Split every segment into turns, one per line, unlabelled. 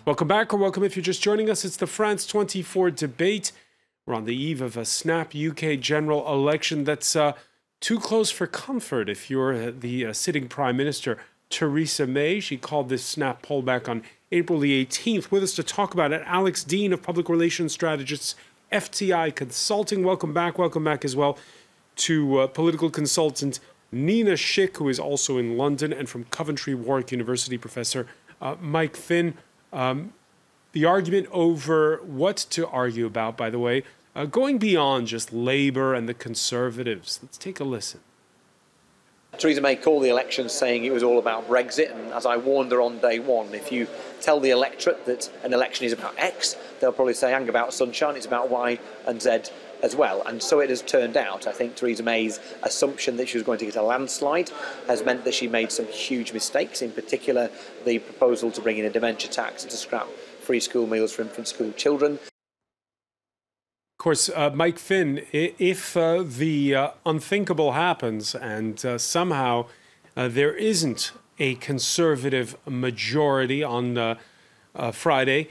Welcome back, or welcome if you're just joining us. It's the France 24 debate. We're on the eve of a snap UK general election that's too close for comfort if you're the sitting Prime Minister, Theresa May. She called this snap poll back on April the 18th. With us to talk about it, Alex Dean of Public Relations Strategists, FTI Consulting. Welcome back as well to political consultant Nina Schick, who is also in London, and from Coventry Warwick University, Professor Mike Finn. The argument over what to argue about, by the way, going beyond just Labour and the Conservatives. Let's take a listen.
Theresa May called the election saying it was all about Brexit, and as I warned her on day one, if you tell the electorate that an election is about X, they'll probably say, hang about sunshine, it's about Y and Z as well. And so it has turned out. I think Theresa May's assumption that she was going to get a landslide has meant that she made some huge mistakes, in particular the proposal to bring in a dementia tax and to scrap free school meals for infant school children.
Of course, Mike Finn, if the unthinkable happens and somehow there isn't a Conservative majority on Friday,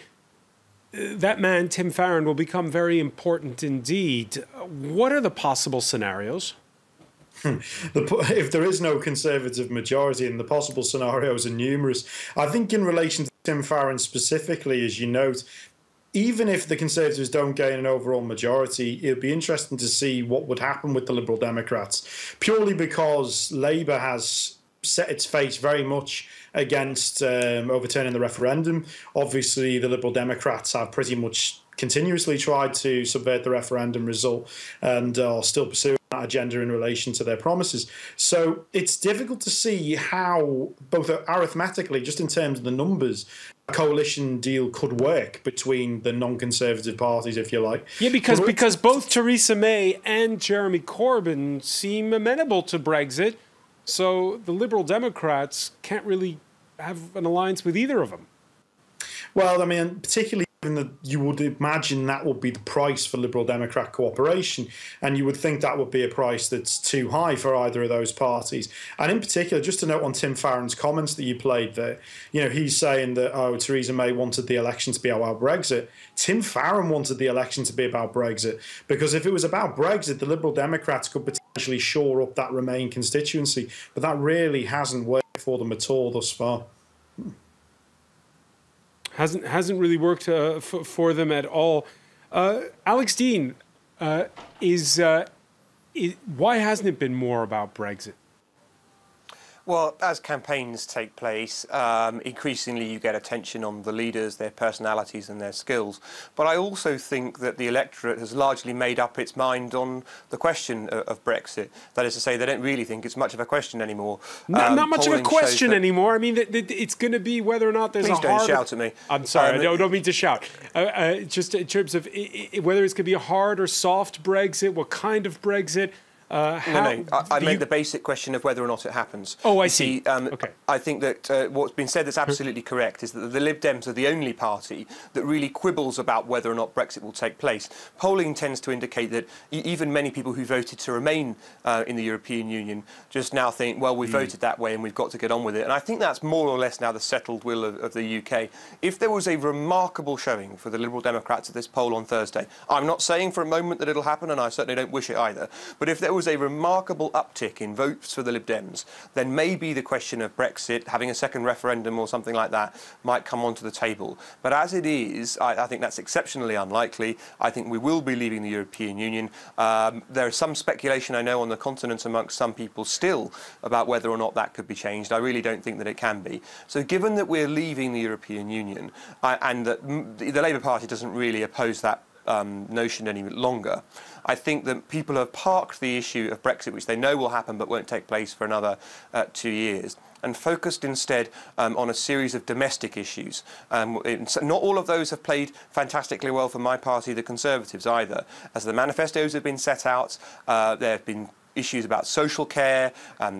that man, Tim Farron, will become very important indeed. What are the possible scenarios?
If there is no Conservative majority, and the possible scenarios are numerous, I think in relation to Tim Farron specifically, as you note, even if the Conservatives don't gain an overall majority, it'll be interesting to see what would happen with the Liberal Democrats, purely because Labour has set its face very much against overturning the referendum. Obviously, the Liberal Democrats have pretty much continuously tried to subvert the referendum result and are still pursuing that agenda in relation to their promises. So it's difficult to see how, both arithmetically, just in terms of the numbers, a coalition deal could work between the non-Conservative parties, if you like.
Yeah, because both Theresa May and Jeremy Corbyn seem amenable to Brexit, so the Liberal Democrats can't really have an alliance with either of them.
Well, I mean, particularly given that you would imagine that would be the price for Liberal Democrat cooperation, and you would think that would be a price that's too high for either of those parties. And in particular, just to note on Tim Farron's comments that you played there, you know, he's saying that, oh, Theresa May wanted the election to be about Brexit. Tim Farron wanted the election to be about Brexit, because if it was about Brexit, the Liberal Democrats could potentially shore up that Remain constituency, but that really hasn't worked for them at all thus far.
Hasn't really worked for them at all. Alex Dean, why hasn't it been more about Brexit?
Well, as campaigns take place, increasingly you get attention on the leaders, their personalities and their skills. But I also think that the electorate has largely made up its mind on the question of Brexit. That is to say, they don't really think it's much of a question anymore.
Not much of a question anymore. I mean, it's going to be whether or not there's a hard...
Please don't shout at me.
I'm sorry, I don't mean to shout. Just in terms of whether it's going to be a hard or soft Brexit, what kind of Brexit...
No, I meant the basic question of whether or not it happens.
Oh, I see. Okay.
I think that what's been said that's absolutely correct is that the Lib Dems are the only party that really quibbles about whether or not Brexit will take place. Polling tends to indicate that even many people who voted to remain in the European Union just now think, well, we voted that way and we've got to get on with it. And I think that's more or less now the settled will of the UK. If there was a remarkable showing for the Liberal Democrats at this poll on Thursday, I'm not saying for a moment that it'll happen, and I certainly don't wish it either, but if there was a remarkable uptick in votes for the Lib Dems, then maybe the question of Brexit, having a second referendum or something like that, might come onto the table. But as it is, I think that's exceptionally unlikely. I think we will be leaving the European Union. There is some speculation, I know, on the continent amongst some people still about whether or not that could be changed. I really don't think that it can be. So given that we're leaving the European Union and that the Labour Party doesn't really oppose that notion any longer, I think that people have parked the issue of Brexit, which they know will happen but won't take place for another 2 years, and focused instead on a series of domestic issues. Not all of those have played fantastically well for my party, the Conservatives, either. As the manifestos have been set out, there have been issues about social care,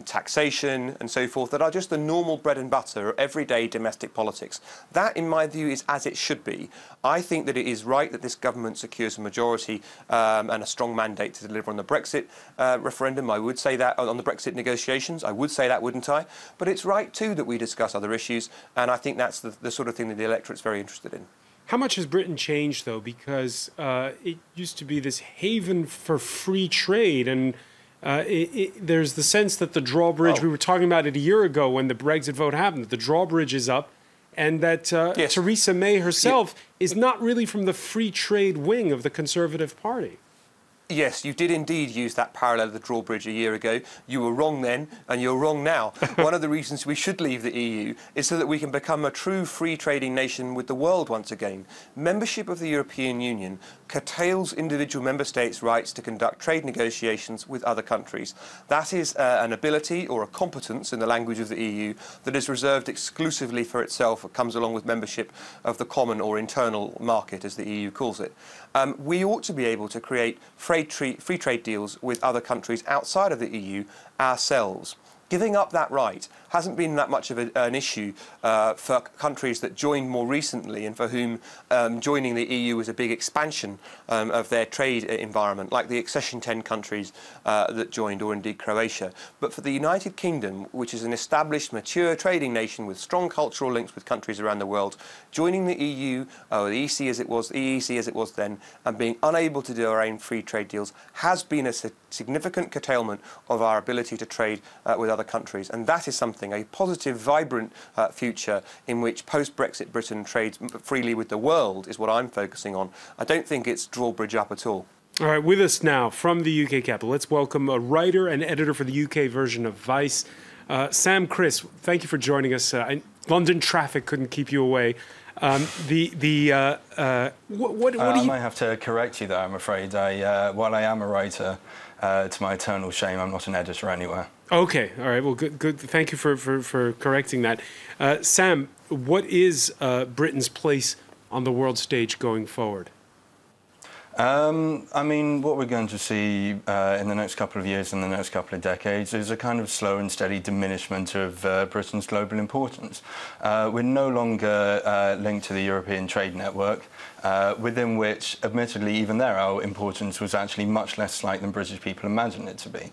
taxation and so forth that are just the normal bread and butter, everyday domestic politics. That, in my view, is as it should be. I think that it is right that this government secures a majority and a strong mandate to deliver on the Brexit referendum. I would say that on the Brexit negotiations. I would say that, wouldn't I? But it's right, too, that we discuss other issues, and I think that's the sort of thing that the electorate's very interested in.
How much has Britain changed, though? Because it used to be this haven for free trade, and there's the sense that the drawbridge, we were talking about it a year ago when the Brexit vote happened, that the drawbridge is up, and that
yes.
Theresa May herself is not really from the free trade wing of the Conservative Party.
Yes, you did indeed use that parallel of the drawbridge a year ago. You were wrong then, and you're wrong now. One of the reasons we should leave the EU is so that we can become a true free trading nation with the world once again. Membership of the European Union curtails individual member states' rights to conduct trade negotiations with other countries. That is an ability or a competence, in the language of the EU, that is reserved exclusively for itself. It comes along with membership of the common or internal market, as the EU calls it. We ought to be able to create free trade deals with other countries outside of the EU ourselves. Giving up that right hasn't been that much of an issue for countries that joined more recently and for whom joining the EU was a big expansion of their trade environment, like the accession 10 countries that joined, or indeed Croatia. But for the United Kingdom, which is an established, mature trading nation with strong cultural links with countries around the world, joining the EU, or the EC as it was, the EEC as it was then, and being unable to do our own free trade deals has been a significant curtailment of our ability to trade with other countries. And that is something, a positive, vibrant future in which post-Brexit Britain trades freely with the world is what I'm focusing on. I don't think it's drawbridge up at all.
All right, with us now from the UK capital, let's welcome a writer and editor for the UK version of Vice, Sam Chris. Thank you for joining us. London traffic couldn't keep you away. What do you...
I might have to correct you there, I'm afraid. While I am a writer, to my eternal shame, I'm not an editor anywhere.
Okay, all right. Well, good. Thank you for correcting that. Sam, what is Britain's place on the world stage going forward?
I mean, what we're going to see in the next couple of years and the next couple of decades is a kind of slow and steady diminishment of Britain's global importance. We're no longer linked to the European trade network, within which, admittedly, even there, our importance was actually much less slight than British people imagined it to be.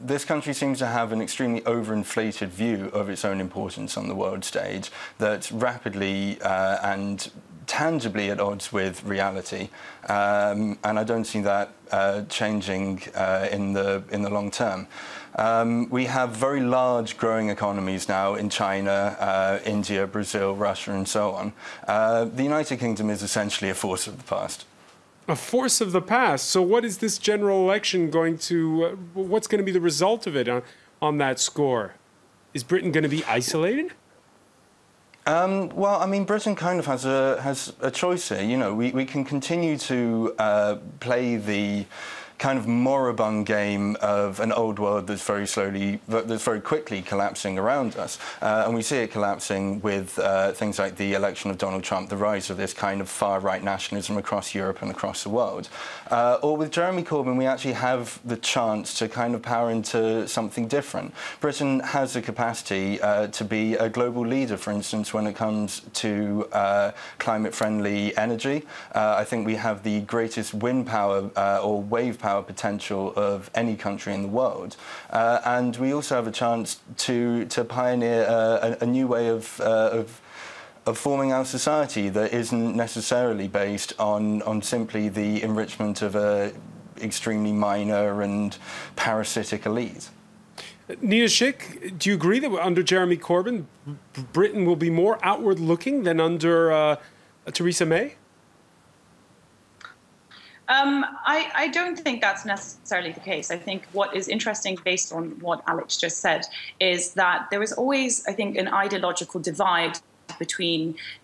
This country seems to have an extremely overinflated view of its own importance on the world stage that's rapidly and tangibly at odds with reality, and I don't see that changing in the long term. We have very large growing economies now in China, India, Brazil, Russia, and so on. The United Kingdom is essentially a force of the past.
A force of the past. So what is this general election going to... what's going to be the result of it on that score? Is Britain going to be isolated?
Well, I mean, Britain kind of has a choice here. You know, we can continue to play the kind of moribund game of an old world that's very quickly collapsing around us. And we see it collapsing with things like the election of Donald Trump, the rise of this kind of far-right nationalism across Europe and across the world. Or with Jeremy Corbyn, we actually have the chance to kind of power into something different. Britain has the capacity to be a global leader, for instance, when it comes to climate-friendly energy. I think we have the greatest wind power or wave power potential of any country in the world, and we also have a chance to pioneer a new way of forming our society that isn't necessarily based on simply the enrichment of a extremely minor and parasitic elite.
Nia Schick, do you agree that under Jeremy Corbyn, Britain will be more outward-looking than under Theresa May?
I don't think that's necessarily the case. I think what is interesting, based on what Alex just said, is that there was always, I think, an ideological divide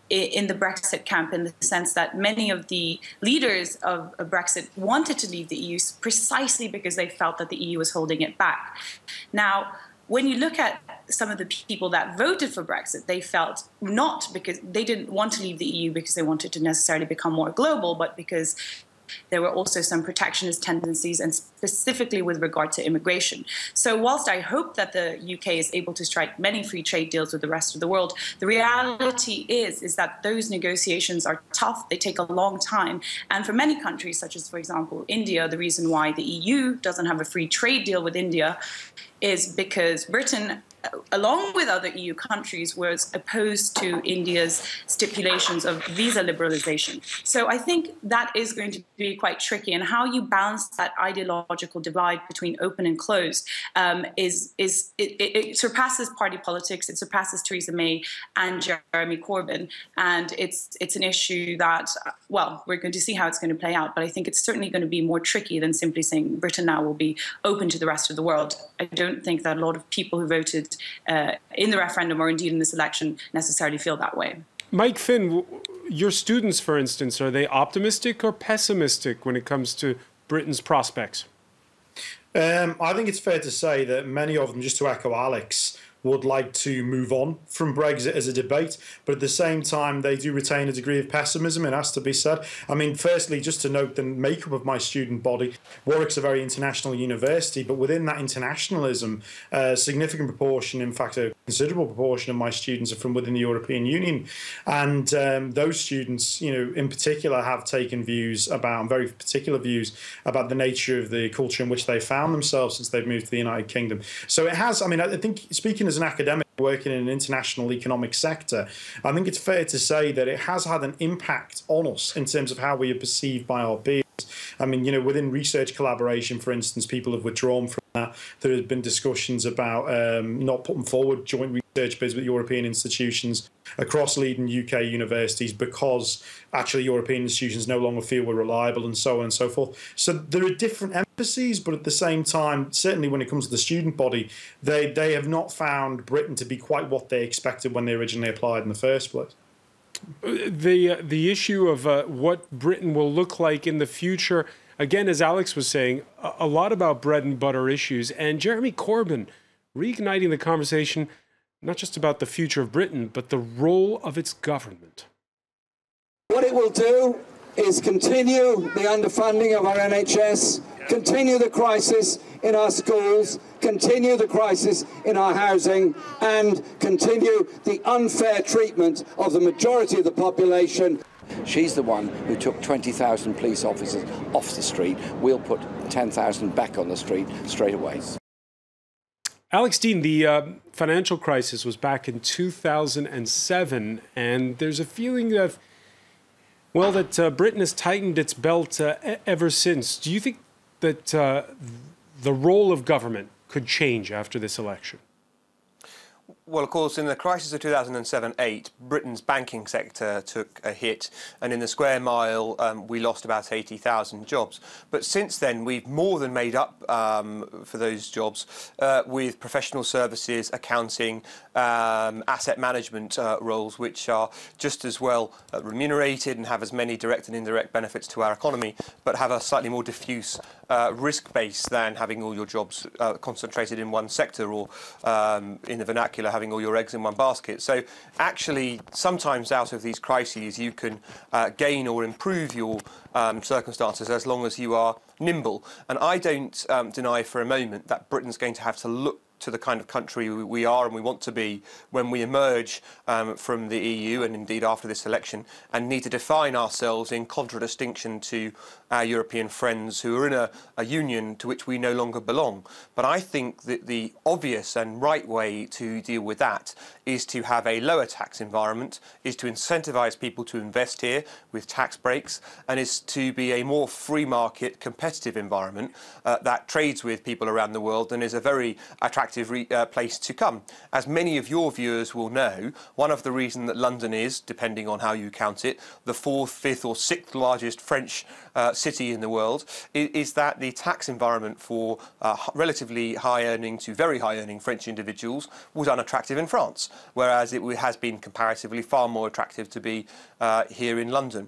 in the Brexit camp, in the sense that many of the leaders of Brexit wanted to leave the EU precisely because they felt that the EU was holding it back. Now, when you look at some of the people that voted for Brexit, they felt not because they didn't want to leave the EU because they wanted to necessarily become more global, but because there were also some protectionist tendencies, and specifically with regard to immigration. So whilst I hope that the UK is able to strike many free trade deals with the rest of the world, the reality is that those negotiations are tough, they take a long time, and for many countries, such as, for example, India, the reason why the EU doesn't have a free trade deal with India is because Britain, along with other EU countries, was opposed to India's stipulations of visa liberalization. So I think that is going to be quite tricky, and how you balance that ideological divide between open and closed it surpasses party politics, it surpasses Theresa May and Jeremy Corbyn, and it's an issue that, well, we're going to see how it's going to play out, but I think it's certainly going to be more tricky than simply saying Britain now will be open to the rest of the world. I don't think that a lot of people who voted in the referendum or indeed in this election necessarily feel that way.
Mike Finn, your students, for instance, are they optimistic or pessimistic when it comes to Britain's prospects?
I think it's fair to say that many of them, just to echo Alex, would like to move on from Brexit as a debate, but at the same time they do retain a degree of pessimism, it has to be said. I mean, firstly, just to note the makeup of my student body, Warwick's a very international university, but within that internationalism, a significant proportion, in fact a considerable proportion of my students are from within the European Union, and those students, you know, in particular have taken views about, very particular views about the nature of the culture in which they found themselves since they've moved to the United Kingdom. So it has, I mean, I think, speaking as an academic working in an international economic sector, I think it's fair to say that it has had an impact on us in terms of how we are perceived by our peers. I mean, you know, within research collaboration, for instance, people have withdrawn from that. There have been discussions about not putting forward joint research bids with European institutions across leading UK universities because actually European institutions no longer feel we're reliable, and so on and so forth. So there are different emphases, but at the same time, certainly when it comes to the student body, they have not found Britain to be quite what they expected when they originally applied in the first place.
The issue of what Britain will look like in the future, again, as Alex was saying, a lot about bread and butter issues, and Jeremy Corbyn reigniting the conversation, not just about the future of Britain, but the role of its government.
What it will do is continue the underfunding of our NHS, continue the crisis in our schools, continue the crisis in our housing, and continue the unfair treatment of the majority of the population.
She's the one who took 20,000 police officers off the street. We'll put 10,000 back on the street straight away.
Alex Dean, the financial crisis was back in 2007, and there's a feeling that, well, that Britain has tightened its belt ever since. Do you think that the role of government could change after this election?
Well, of course, in the crisis of 2007-8, Britain's banking sector took a hit, and in the square mile, we lost about 80,000 jobs. But since then, we've more than made up for those jobs with professional services, accounting, asset management roles, which are just as well remunerated and have as many direct and indirect benefits to our economy, but have a slightly more diffuse risk base than having all your jobs concentrated in one sector, or in the vernacular, having all your eggs in one basket. So actually, sometimes out of these crises, you can gain or improve your circumstances as long as you are nimble. And I don't deny for a moment that Britain's going to have to look to the kind of country we are and we want to be when we emerge from the EU, and indeed after this election, and need to define ourselves in contradistinction to our European friends who are in a union to which we no longer belong. But I think that the obvious and right way to deal with that is to have a lower tax environment, is to incentivise people to invest here with tax breaks, and is to be a more free market competitive environment that trades with people around the world and is a very attractive place to come. As many of your viewers will know, one of the reasons that London is, depending on how you count it, the 4th, 5th or 6th largest French city in the world is that the tax environment for relatively high earning to very high earning French individuals was unattractive in France, whereas it has been comparatively far more attractive to be here in London.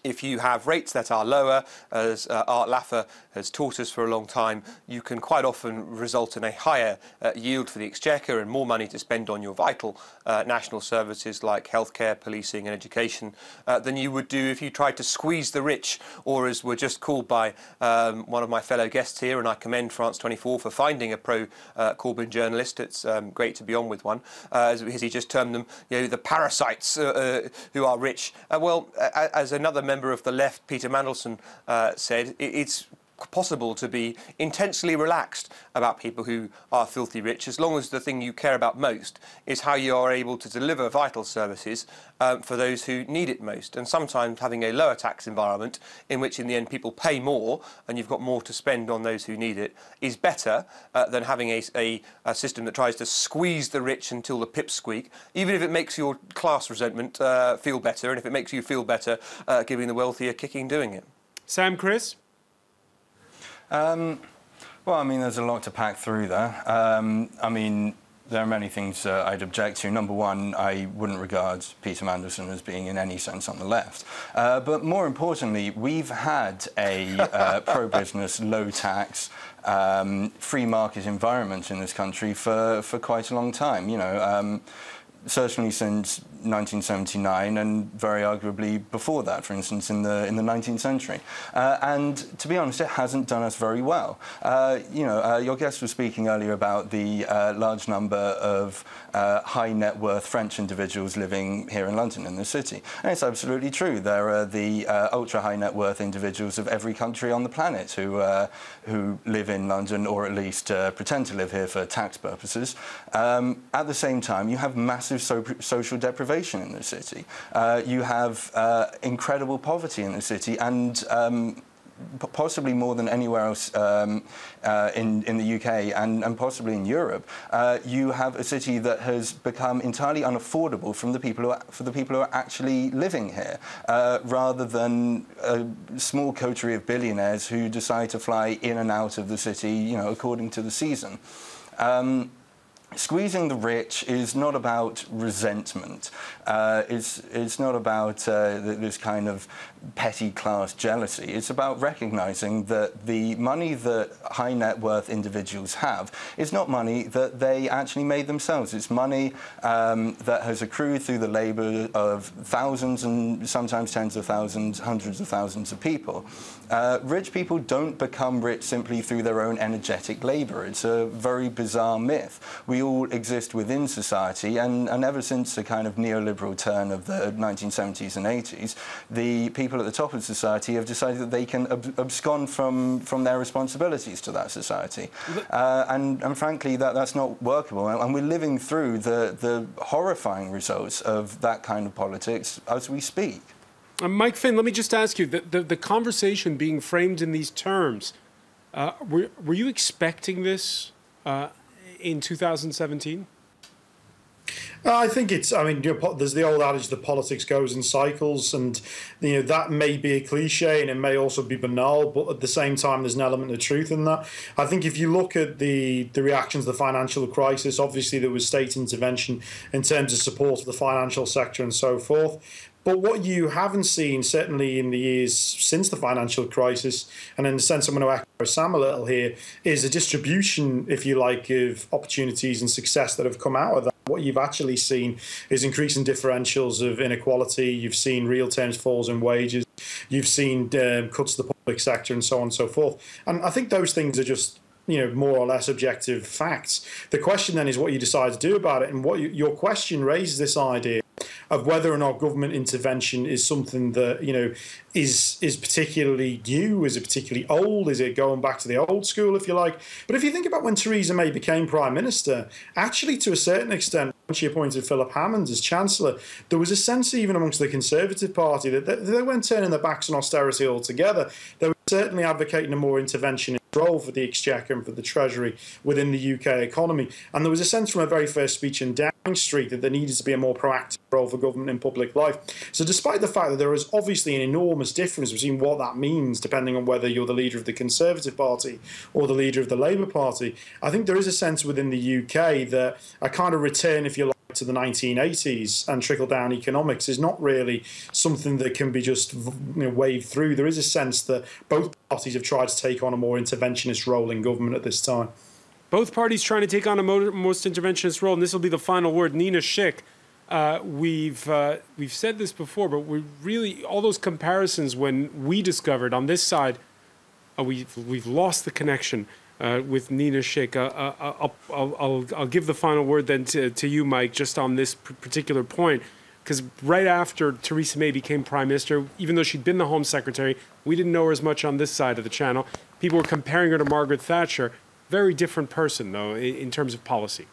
if you have rates that are lower, as Art Laffer has taught us for a long time, you can quite often result in a higher yield for the exchequer and more money to spend on your vital national services like healthcare, policing and education than you would do if you tried to squeeze the rich, or as we're just called by one of my fellow guests here, and I commend France 24 for finding a pro-Corbyn journalist. It's great to be on with one, as he just termed them, the parasites who are rich. As another member of the left, Peter Mandelson, said, it's possible to be intensely relaxed about people who are filthy rich, as long as the thing you care about most is how you are able to deliver vital services for those who need it most. And sometimes having a lower tax environment in which in the end people pay more and you've got more to spend on those who need it is better than having a system that tries to squeeze the rich until the pips squeak, even if it makes your class resentment feel better, and if it makes you feel better giving the wealthy a kicking doing it.
Sam, Chris?
Well, I mean, there's a lot to pack through there. I mean, there are many things I'd object to. Number one, I wouldn't regard Peter Mandelson as being in any sense on the left. But more importantly, we've had a pro-business, low-tax, free market environment in this country for quite a long time. Certainly since 1979, and very arguably before that, for instance, in the 19th century. And to be honest, it hasn't done us very well. Your guest was speaking earlier about the large number of high net worth French individuals living here in London, in the city. And it's absolutely true. There are the ultra high net worth individuals of every country on the planet who live in London, or at least pretend to live here for tax purposes. At the same time, you have massive social deprivation in the city. You have incredible poverty in the city, and possibly more than anywhere else in the UK and possibly in Europe, you have a city that has become entirely unaffordable for the people who are actually living here, rather than a small coterie of billionaires who decide to fly in and out of the city, according to the season. Squeezing the rich is not about resentment. It's not about this kind of petty class jealousy. It's about recognising that the money that high net worth individuals have is not money that they actually made themselves. It's money that has accrued through the labour of thousands and sometimes tens of thousands, hundreds of thousands of people. Rich people don't become rich simply through their own energetic labour. It's a very bizarre myth. We all exist within society, and ever since the kind of neoliberal turn of the 1970s and 80s, the people at the top of society have decided that they can abscond from their responsibilities to that society. And frankly, that's not workable. And we're living through the horrifying results of that kind of politics as we speak.
Mike Finn, let me just ask you, the conversation being framed in these terms, were you expecting this in 2017?
I think it's, there's the old adage that politics goes in cycles, and that may be a cliche and it may also be banal, but at the same time there's an element of truth in that. I think if you look at the reactions to the financial crisis, obviously there was state intervention in terms of support of the financial sector and so forth. But what you haven't seen, certainly in the years since the financial crisis, and in the sense I'm going to echo Sam a little here, is a distribution, if you like, of opportunities and success that have come out of that. What you've actually seen is increasing differentials of inequality. You've seen real terms falls in wages. You've seen cuts to the public sector and so on and so forth. And I think those things are just more or less objective facts. The question then is what you decide to do about it. And what your question raises this idea of whether or not government intervention is something that is particularly new, is it particularly old, is it going back to the old school, if you like. But if you think about when Theresa May became Prime Minister, actually to a certain extent, when she appointed Philip Hammond as Chancellor, there was a sense even amongst the Conservative Party that they weren't turning their backs on austerity altogether. They were certainly advocating a more interventionist role for the Exchequer and for the Treasury within the UK economy. And there was a sense from her very first speech in Downing Street that there needed to be a more proactive role for government in public life. So despite the fact that there is obviously an enormous difference between what that means, depending on whether you're the leader of the Conservative Party or the leader of the Labour Party, I think there is a sense within the UK that a kind of return, if you like, to the 1980s and trickle-down economics is not really something that can be just waved through. There is a sense that both parties have tried to take on a more interventionist role in government at this time.
Both parties trying to take on a most interventionist role, and this will be the final word. Nina Schick, we've said this before, but we really, all those comparisons when we discovered on this side, we've lost the connection with Nina Schick. I'll give the final word then to you, Mike, just on this particular point, because right after Theresa May became Prime Minister, even though she'd been the Home Secretary, we didn't know her as much on this side of the channel. People were comparing her to Margaret Thatcher. Very different person, though, in terms of policy.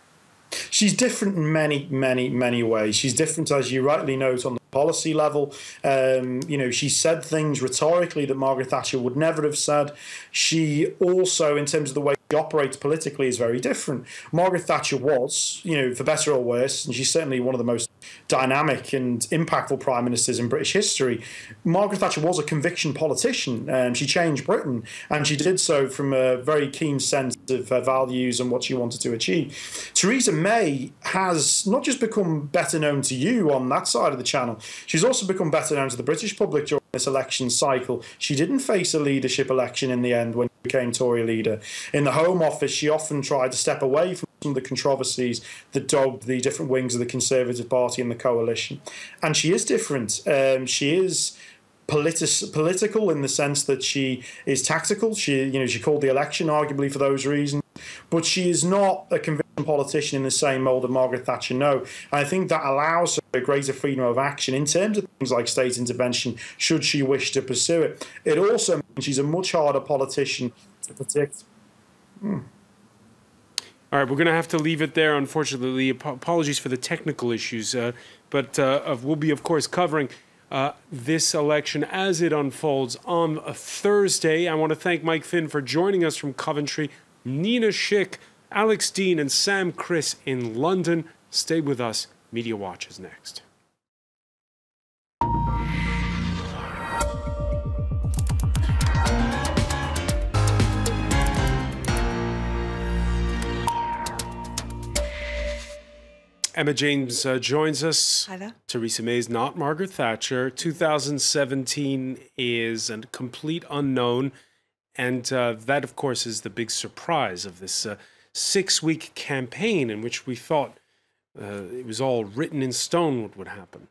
She's different in many, many, many ways. She's different, as you rightly note, on the policy level. She said things rhetorically that Margaret Thatcher would never have said. She also, in terms of the way she operates politically, is very different. Margaret Thatcher was, for better or worse, and she's certainly one of the most dynamic and impactful prime ministers in British history. Margaret Thatcher was a conviction politician. She changed Britain, and she did so from a very keen sense of her values and what she wanted to achieve. Theresa May has not just become better known to you on that side of the channel, she's also become better known to the British public during this election cycle. She didn't face a leadership election in the end when she became Tory leader. In the Home Office, she often tried to step away from some of the controversies that dogged the different wings of the Conservative Party and the coalition. And she is different. She is political in the sense that she is tactical. She called the election arguably for those reasons, but she is not a conviction politician in the same mould of Margaret Thatcher. No, and I think that allows her a greater freedom of action in terms of things like state intervention, should she wish to pursue it. It also means she's a much harder politician to predict. All
right, we're going to have to leave it there, unfortunately. Apologies for the technical issues, but we'll be, of course, covering this election as it unfolds on a Thursday. I want to thank Mike Finn for joining us from Coventry, Nina Schick, Alex Dean, and Sam Chris in London. Stay with us. Media Watch is next. Emma James joins us.
Hi there.
Theresa May is not Margaret Thatcher. 2017 is a complete unknown. And that, of course, is the big surprise of this 6-week campaign in which we thought it was all written in stone what would happen.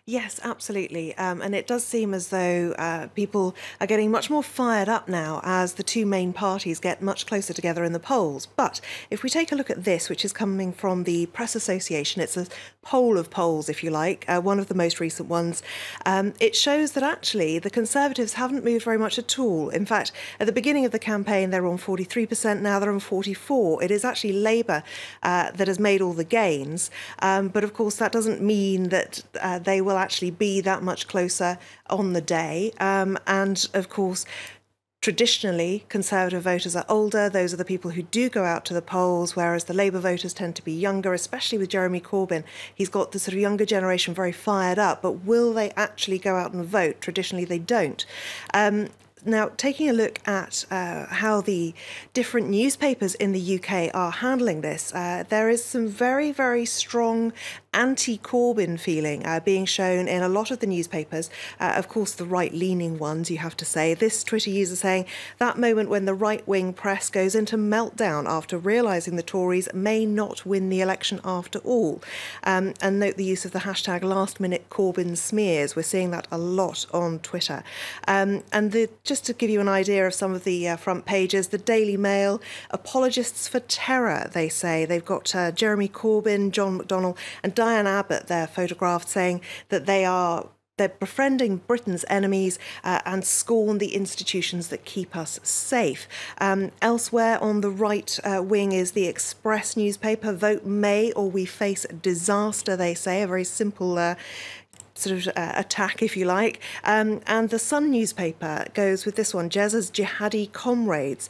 Yes, absolutely. And it does seem as though people are getting much more fired up now as the two main parties get much closer together in the polls. But if we take a look at this, which is coming from the Press Association, it's a poll of polls, if you like, one of the most recent ones. It shows that actually the Conservatives haven't moved very much at all. In fact, at the beginning of the campaign, they were on 43%. Now they're on 44%. It is actually Labour that has made all the gains. But of course, that doesn't mean that they will actually be that much closer on the day. And of course, traditionally, Conservative voters are older. Those are the people who do go out to the polls, whereas the Labour voters tend to be younger, especially with Jeremy Corbyn. He's got the sort of younger generation very fired up, but will they actually go out and vote? Traditionally, they don't. Now, taking a look at how the different newspapers in the UK are handling this, there is some very, very strong anti-Corbyn feeling being shown in a lot of the newspapers. Of course, the right-leaning ones, you have to say. This Twitter user saying, that moment when the right-wing press goes into meltdown after realising the Tories may not win the election after all. And note the use of the hashtag last-minute Corbyn smears. We're seeing that a lot on Twitter. Just to give you an idea of some of the front pages, the Daily Mail, apologists for terror, they say. They've got Jeremy Corbyn, John McDonnell and Diane Abbott there photographed, saying that they're befriending Britain's enemies and scorn the institutions that keep us safe. Elsewhere on the right wing is the Express newspaper. Vote May or we face disaster, they say. A very simple sort of attack, if you like. And the Sun newspaper goes with this one, Jezza's jihadi comrades.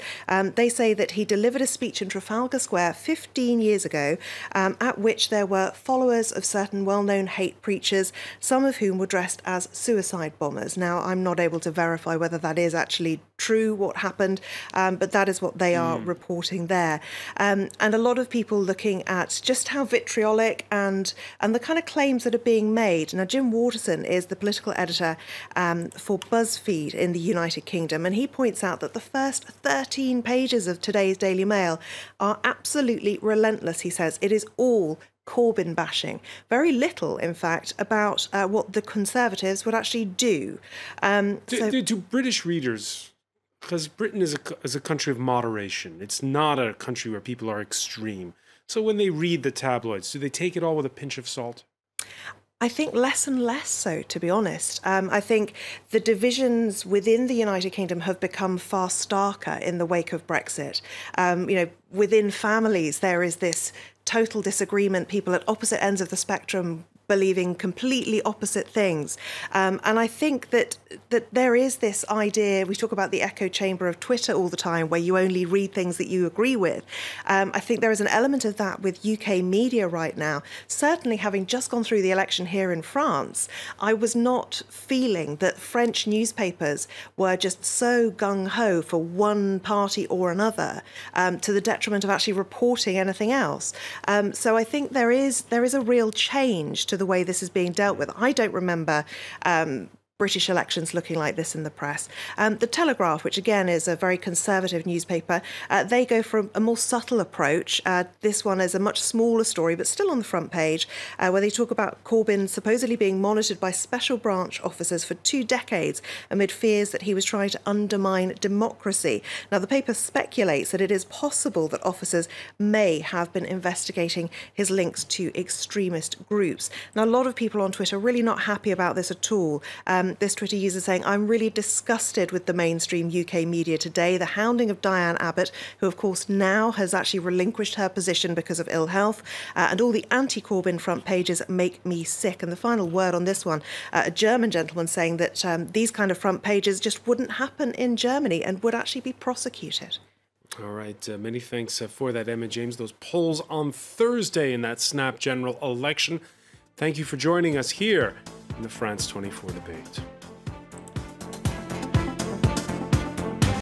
They say that he delivered a speech in Trafalgar Square 15 years ago, at which there were followers of certain well-known hate preachers, some of whom were dressed as suicide bombers. Now, I'm not able to verify whether that is actually true, what happened, but that is what they are reporting there. And a lot of people looking at just how vitriolic and the kind of claims that are being made. Now, Jim Waterson is the political editor for BuzzFeed in the United Kingdom, and he points out that the first 13 pages of today's Daily Mail are absolutely relentless, he says. It is all Corbyn bashing. Very little, in fact, about what the Conservatives would actually do.
Do British readers, because Britain is a country of moderation, it's not a country where people are extreme. So when they read the tabloids, do they take it all with a pinch of salt?
I think less and less so, to be honest. I think the divisions within the United Kingdom have become far starker in the wake of Brexit. Within families, there is this total disagreement, people at opposite ends of the spectrum believing completely opposite things. And I think that there is this idea, we talk about the echo chamber of Twitter all the time, where you only read things that you agree with. I think there is an element of that with UK media right now. Certainly, having just gone through the election here in France, I was not feeling that French newspapers were just so gung-ho for one party or another, to the detriment of actually reporting anything else. So I think there is a real change to the way this is being dealt with. I don't remember British elections looking like this in the press. The Telegraph, which again is a very conservative newspaper, they go for a more subtle approach. This one is a much smaller story, but still on the front page, where they talk about Corbyn supposedly being monitored by special branch officers for 2 decades amid fears that he was trying to undermine democracy. Now, the paper speculates that it is possible that officers may have been investigating his links to extremist groups. Now, a lot of people on Twitter are really not happy about this at all. This Twitter user saying, I'm really disgusted with the mainstream UK media today, the hounding of Diane Abbott, who of course now has actually relinquished her position because of ill health, and all the anti-Corbyn front pages make me sick. And the final word on this one, a German gentleman saying that these kind of front pages just wouldn't happen in Germany and would actually be prosecuted.
All right, many thanks for that, Emma James. Those polls on Thursday in that snap general election. Thank you for joining us here in the France 24 debate.